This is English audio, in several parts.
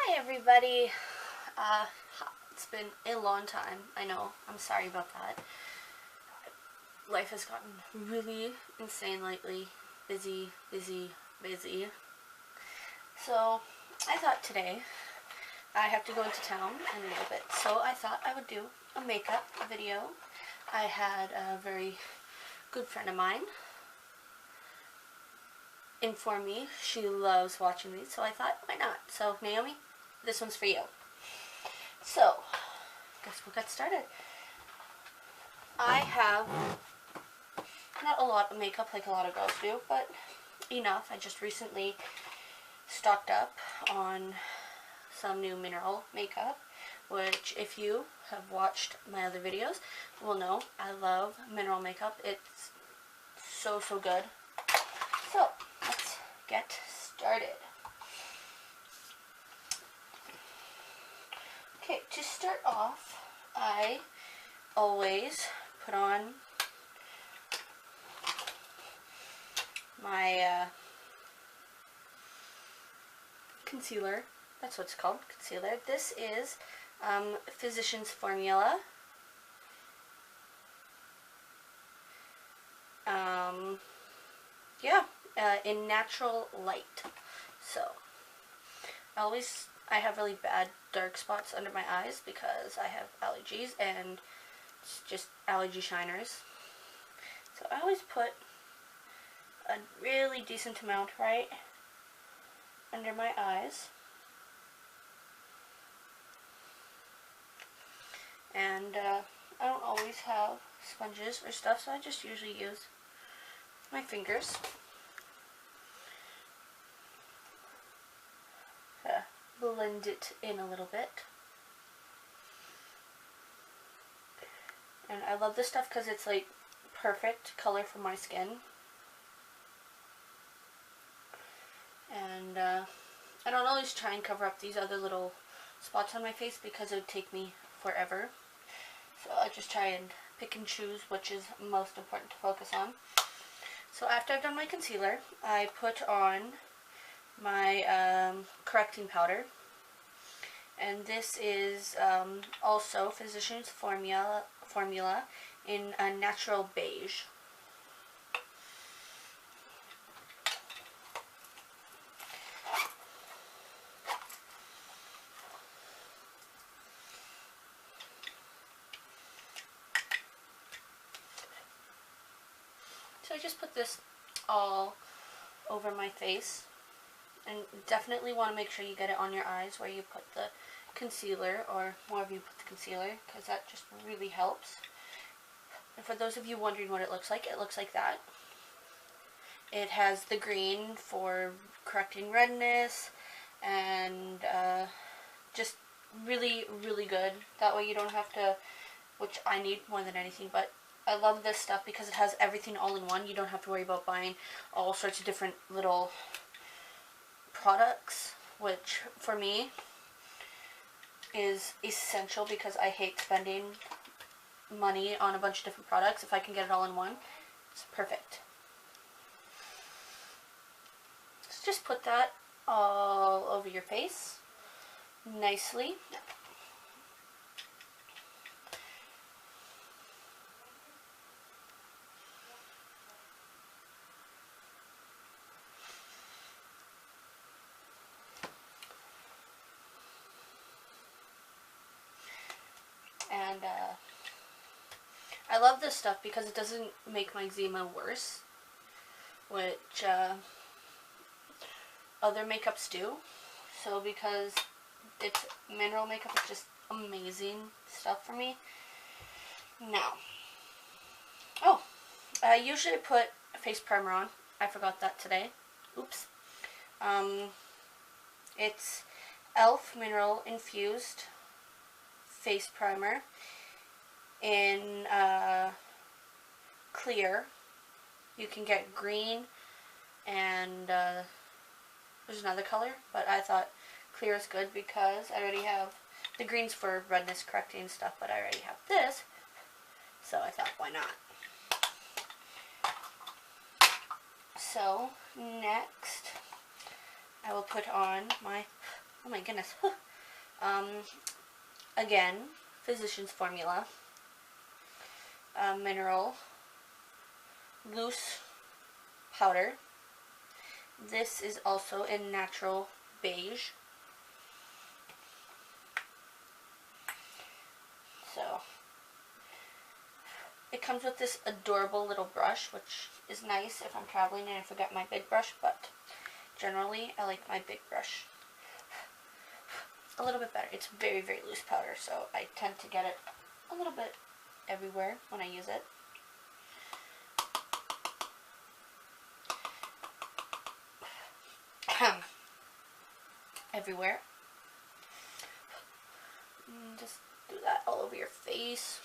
Hi everybody. Uh, it's been a long time. I know. I'm sorry about that. Life has gotten really insane lately. Busy, busy, busy. So I thought today I have to go into town in a little bit. So I thought I would do a makeup video. I had a very good friend of mine inform me she loves watching these, so I thought, why not? So Naomi, this one's for you. So, guess we'll get started. I have not a lot of makeup like a lot of girls do, but enough. I just recently stocked up on some new mineral makeup, which if you have watched my other videos will know I love mineral makeup. It's so good. So, let's get started. Okay, to start off, I always put on my concealer. That's what it's called, concealer. This is Physicians Formula. In Natural Light. So, I have really bad dark spots under my eyes because I have allergies and it's just allergy shiners. So I always put a really decent amount right under my eyes. And I don't always have sponges or stuff, so I just usually use my fingers. Blend it in a little bit. And I love this stuff because it's like perfect color for my skin. And I don't always try and cover up these other little spots on my face because it would take me forever. So I just try and pick and choose which is most important to focus on. So after I've done my concealer, I put on my correcting powder. And this is also Physicians Formula in a natural beige. So I just put this all over my face. And definitely want to make sure you get it on your eyes where you put the concealer, or more of you put the concealer, because that just really helps. And for those of you wondering what it looks like that. It has the green for correcting redness, and just really good. That way you don't have to, which I need more than anything, but I love this stuff because it has everything all in one. You don't have to worry about buying all sorts of different little products, which for me is essential because I hate spending money on a bunch of different products. If I can get it all in one, it's perfect. So just put that all over your face nicely. And I love this stuff because it doesn't make my eczema worse, which other makeups do. So because it's mineral makeup, it's just amazing stuff for me. Now, I usually put a face primer on. I forgot that today. Oops. It's e.l.f. Mineral Infused Face Primer in clear. You can get green and there's another color, but I thought clear is good because I already have the greens for redness correcting stuff, but I already have this, so I thought, why not? So next I will put on my Oh my goodness. Again, Physicians Formula. Mineral. Loose powder. This is also in natural beige. So, it comes with this adorable little brush, which is nice if I'm traveling and I forget my big brush, but generally I like my big brush a little bit better. It's very, very loose powder, so I tend to get it a little bit everywhere when I use it. Everywhere. And just do that all over your face.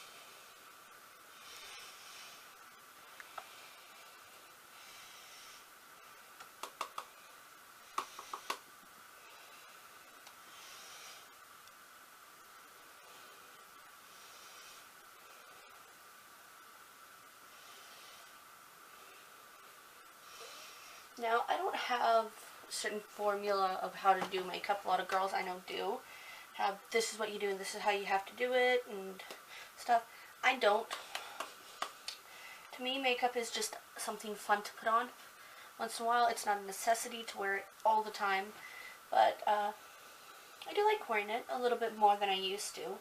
Now, I don't have a certain formula of how to do makeup. A lot of girls I know do have, this is what you do and this is how you have to do it and stuff. I don't. To me, makeup is just something fun to put on once in a while. It's not a necessity to wear it all the time, but I do like wearing it a little bit more than I used to.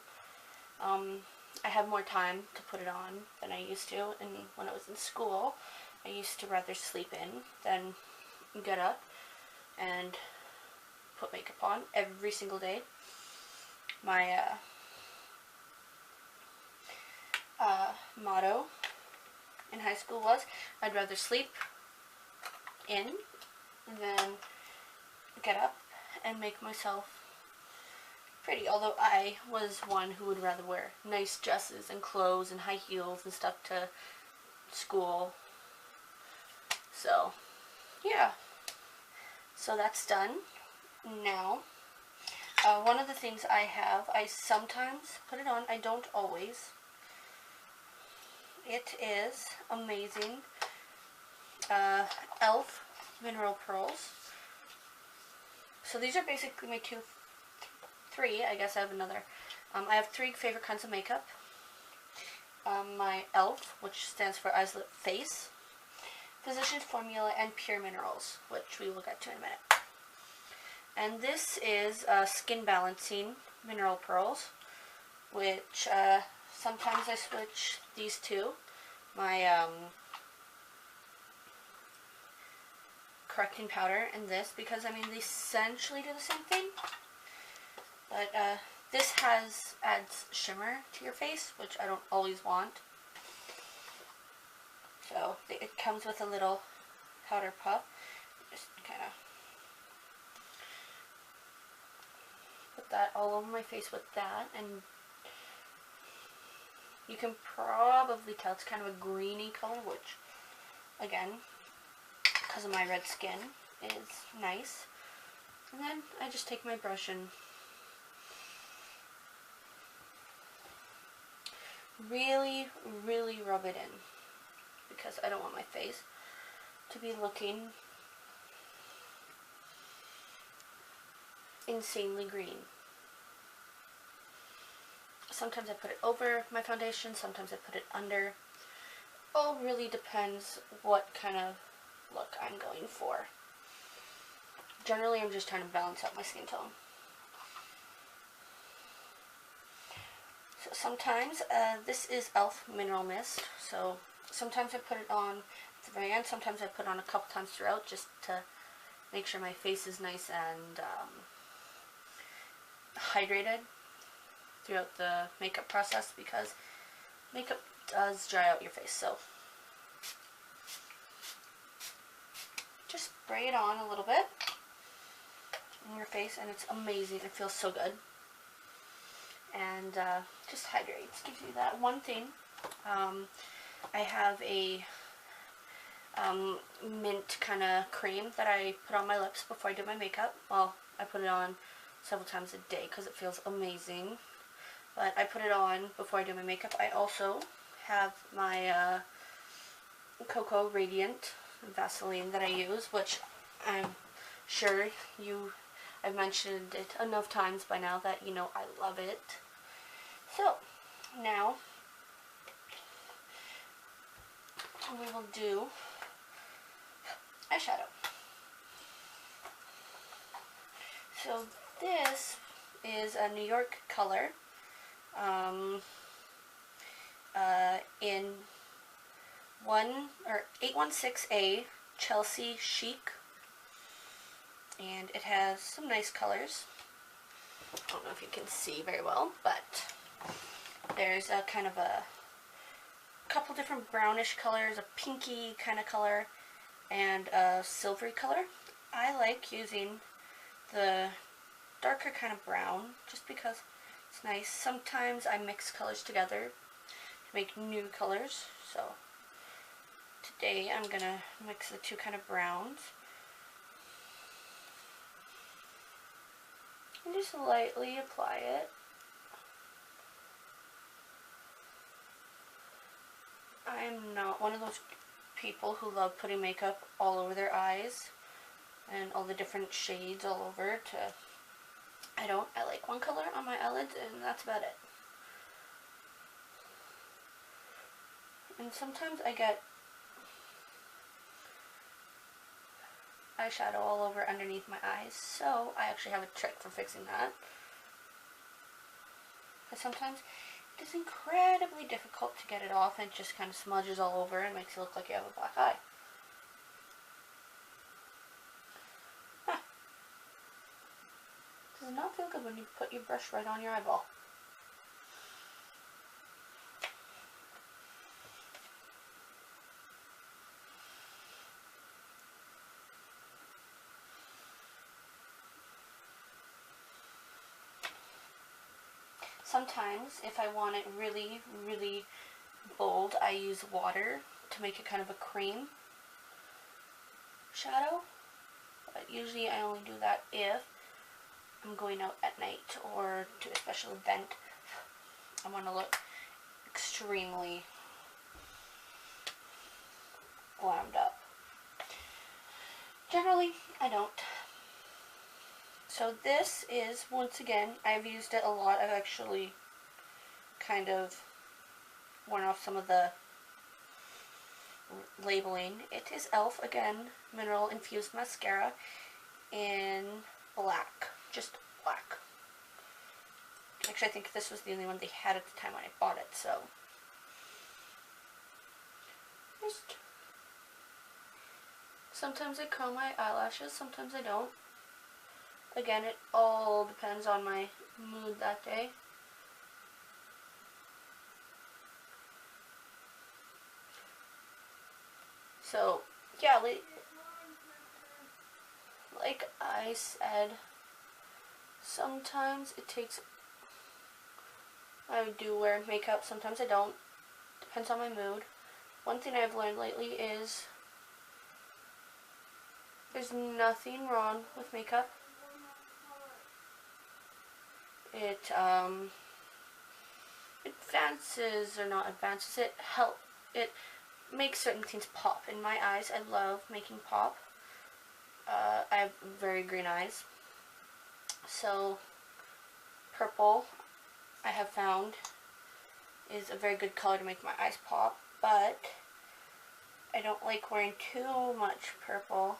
I have more time to put it on than I used to, and when I was in school, I used to rather sleep in than get up and put makeup on every single day. My motto in high school was, I'd rather sleep in than get up and make myself pretty. Although I was one who would rather wear nice dresses and clothes and high heels and stuff to school. So, yeah. So that's done. Now, one of the things I have, I sometimes put it on, I don't always. It is amazing. e.l.f. Mineral Pearls. So these are basically my three, I guess I have another. I have three favorite kinds of makeup. My e.l.f., which stands for Eyes, Lip, Face. Physicians Formula, and Pure Minerals, which we will get to in a minute. And this is Skin Balancing Mineral Pearls, which sometimes I switch these two. My correcting powder and this, because I mean they essentially do the same thing, but this adds shimmer to your face, which I don't always want. So it comes with a little powder puff. Just kind of put that all over my face with that, and you can probably tell it's kind of a greeny color, which again, because of my red skin, is nice. And then I just take my brush and really, really rub it in, because I don't want my face to be looking insanely green. Sometimes I put it over my foundation, sometimes I put it under. All really depends what kind of look I'm going for. Generally, I'm just trying to balance out my skin tone. So sometimes, this is e.l.f. Mineral Mist, so sometimes I put it on at the very end, sometimes I put it on a couple times throughout, just to make sure my face is nice and hydrated throughout the makeup process, because makeup does dry out your face. So just spray it on a little bit in your face, and it's amazing. It feels so good, and just hydrates, gives you that one thing. I have a mint kind of cream that I put on my lips before I do my makeup. Well, I put it on several times a day because it feels amazing, but I put it on before I do my makeup. I also have my Cocoa Radiant Vaseline that I use, which I'm sure I've mentioned it enough times by now that you know I love it. So, now we will do eyeshadow. So this is a New York color in 816A Chelsea Chic, and it has some nice colors. I don't know if you can see very well, but there's a kind of a couple different brownish colors, a pinky kind of color, and a silvery color. I like using the darker kind of brown just because it's nice. Sometimes I mix colors together to make new colors, so today I'm gonna mix the two kind of browns and just lightly apply it. I'm not one of those people who love putting makeup all over their eyes and all the different shades all over. I like one color on my eyelids and that's about it. And sometimes I get eyeshadow all over underneath my eyes, so I actually have a trick for fixing that. Because sometimes it is incredibly difficult to get it off and it just kind of smudges all over and makes it look like you have a black eye. Does not feel good when you put your brush right on your eyeball. Sometimes, if I want it really, really bold, I use water to make it kind of a cream shadow. But usually I only do that if I'm going out at night or to a special event. I want to look extremely glammed up. Generally, I don't. So this is, once again, I've used it a lot. I've actually kind of worn off some of the labeling. It is e.l.f. again, mineral infused mascara in black, just black. Actually, I think this was the only one they had at the time when I bought it, so just sometimes I curl my eyelashes, sometimes I don't. Again, it all depends on my mood that day. So, yeah, like I said, sometimes it takes, I do wear makeup, sometimes I don't. Depends on my mood. One thing I've learned lately is there's nothing wrong with makeup. It advances, or not advances, it makes certain things pop. In my eyes, I love making pop. I have very green eyes, so purple, I have found, is a very good color to make my eyes pop, but I don't like wearing too much purple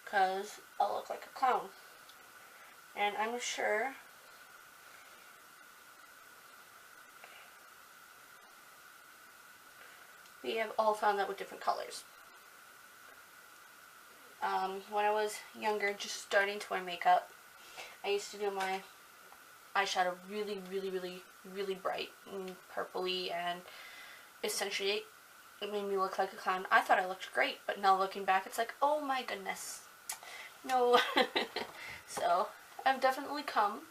because I'll look like a clown. And I'm sure we have all found that with different colors. When I was younger, just starting to wear makeup, I used to do my eyeshadow really, really, really, really bright and purpley, and essentially it made me look like a clown. I thought I looked great, but now looking back, it's like, oh my goodness, no. So I've definitely come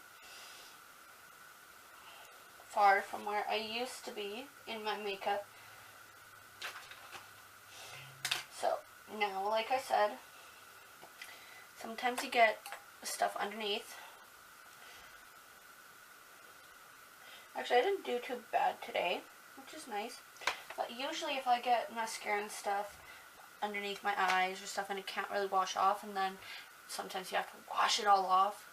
far from where I used to be in my makeup. So now, like I said, sometimes you get stuff underneath. Actually, I didn't do too bad today, which is nice. But usually if I get mascara and stuff underneath my eyes or stuff and it can't really wash off, and then sometimes you have to wash it all off,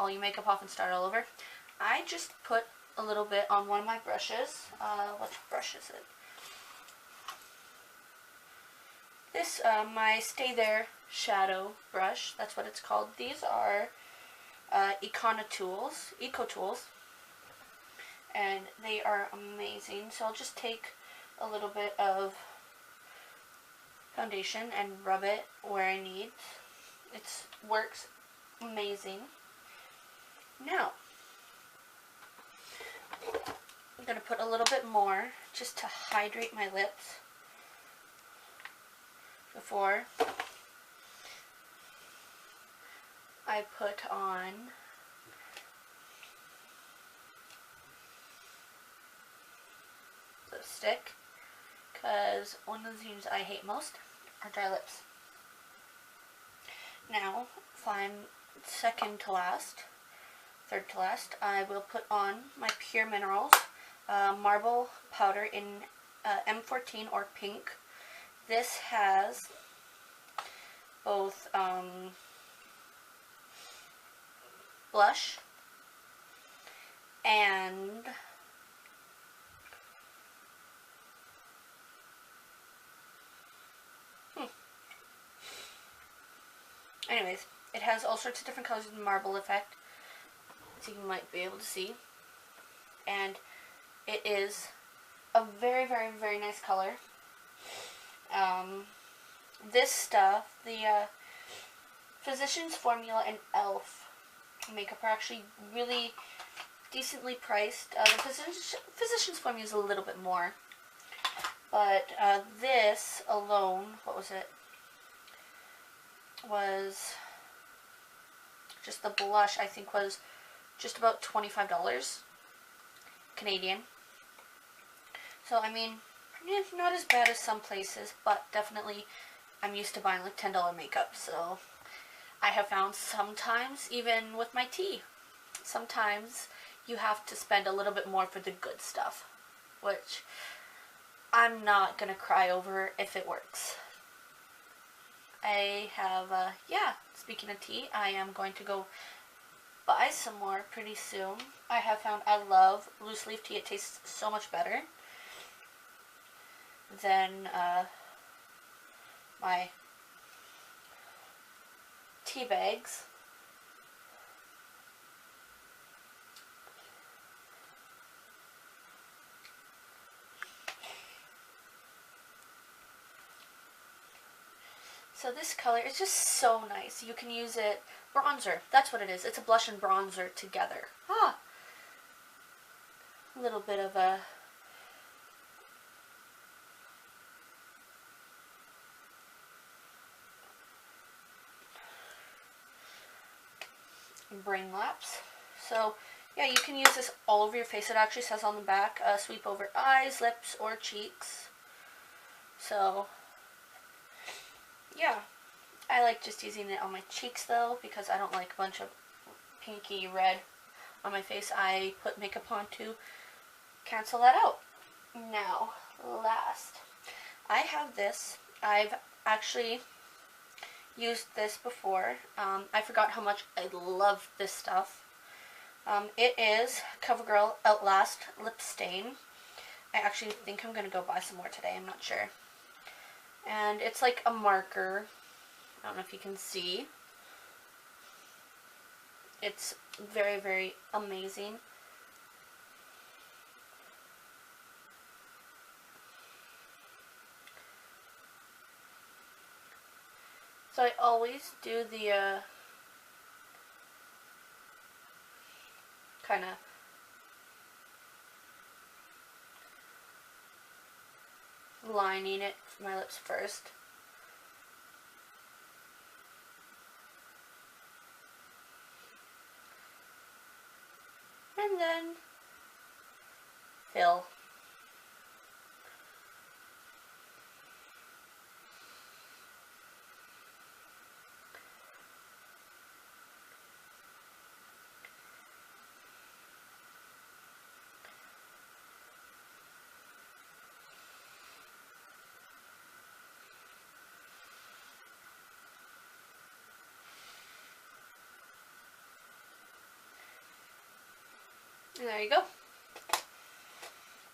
all your makeup off and start all over. I just put a little bit on one of my brushes. What brush is it? This, my Stay There Shadow brush. That's what it's called. These are Eco Tools. And they are amazing. So I'll just take a little bit of foundation and rub it where I need. It works amazing. Now, I'm going to put a little bit more just to hydrate my lips before I put on lipstick, because one of the things I hate most are dry lips. Now, third to last, I will put on my Pure Minerals Marble Powder in M14 or pink. This has both blush and anyways, it has all sorts of different colors of the marble effect, so you might be able to see. And it is a very, very, very nice color. This stuff, the Physicians Formula and e.l.f. makeup are actually really decently priced. The Physicians Formula is a little bit more. But this alone, what was it? Was just the blush, I think, was just about $25 Canadian. So I mean, yeah, not as bad as some places, but definitely I'm used to buying like $10 makeup. So I have found sometimes, even with my tea, sometimes you have to spend a little bit more for the good stuff, which I'm not gonna cry over if it works. I have, speaking of tea, I am going to go buy some more pretty soon. I have found I love loose leaf tea. It tastes so much better than my tea bags. So this color is just so nice. You can use it, bronzer, that's what it is. It's a blush and bronzer together. A little bit of a brain lapse. So yeah, you can use this all over your face. It actually says on the back, sweep over eyes, lips, or cheeks. So yeah, I like just using it on my cheeks though, because I don't like a bunch of pinky red on my face. I put makeup on to cancel that out. Now, last, I have this. I've actually used this before. I forgot how much I love this stuff. It is CoverGirl Outlast Lip Stain. I actually think I'm going to go buy some more today. I'm not sure. And it's like a marker. I don't know if you can see. It's very, very amazing. So I always do the kind of lining it for my lips first. And then fill. And there you go.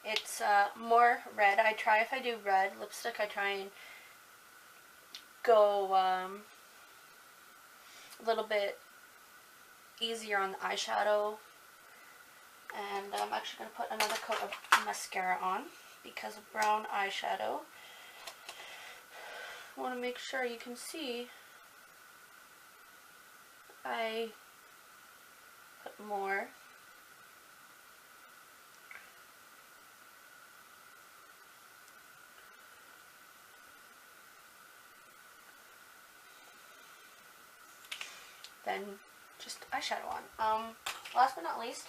It's more red. If I do red lipstick, I try and go a little bit easier on the eyeshadow. And I'm actually going to put another coat of mascara on because of brown eyeshadow. I want to make sure you can see I put more. Then just eyeshadow on. Last but not least,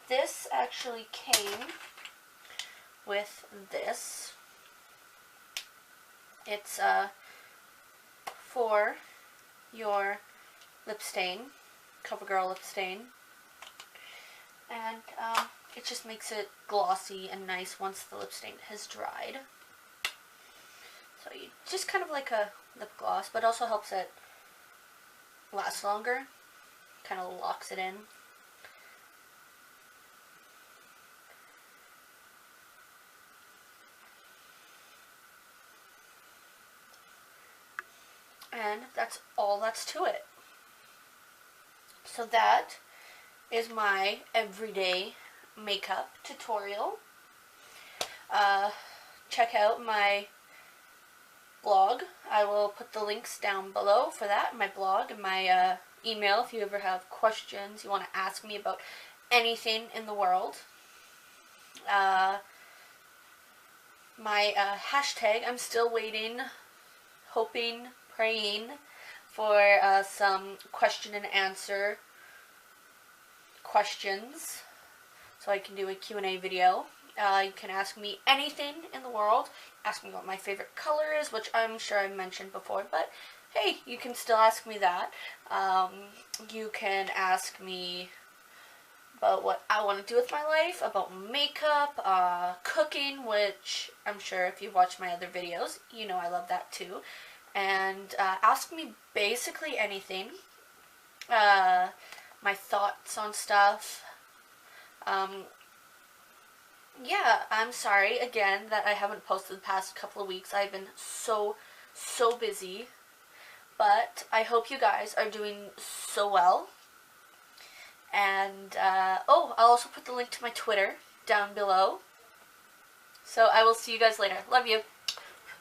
this actually came with this. It's for your lip stain, CoverGirl lip stain, and it just makes it glossy and nice once the lip stain has dried. So you just kind of like a lip gloss, but also helps it last longer, kind of locks it in. And that's all that's to it. So that is my everyday makeup tutorial. Check out my blog. I will put the links down below for that, my blog and my email if you ever have questions, you want to ask me about anything in the world. My hashtag, I'm still waiting, hoping, praying for some question and answer questions so I can do a Q&A video. You can ask me anything in the world. Ask me what my favorite color is, which I'm sure I mentioned before, but hey, you can still ask me that. You can ask me about what I want to do with my life, about makeup, cooking, which I'm sure if you've watched my other videos, you know I love that too. And ask me basically anything. My thoughts on stuff. Yeah, I'm sorry again that I haven't posted the past couple of weeks. I've been so busy. But I hope you guys are doing so well. And, oh, I'll also put the link to my Twitter down below. So I will see you guys later. Love you.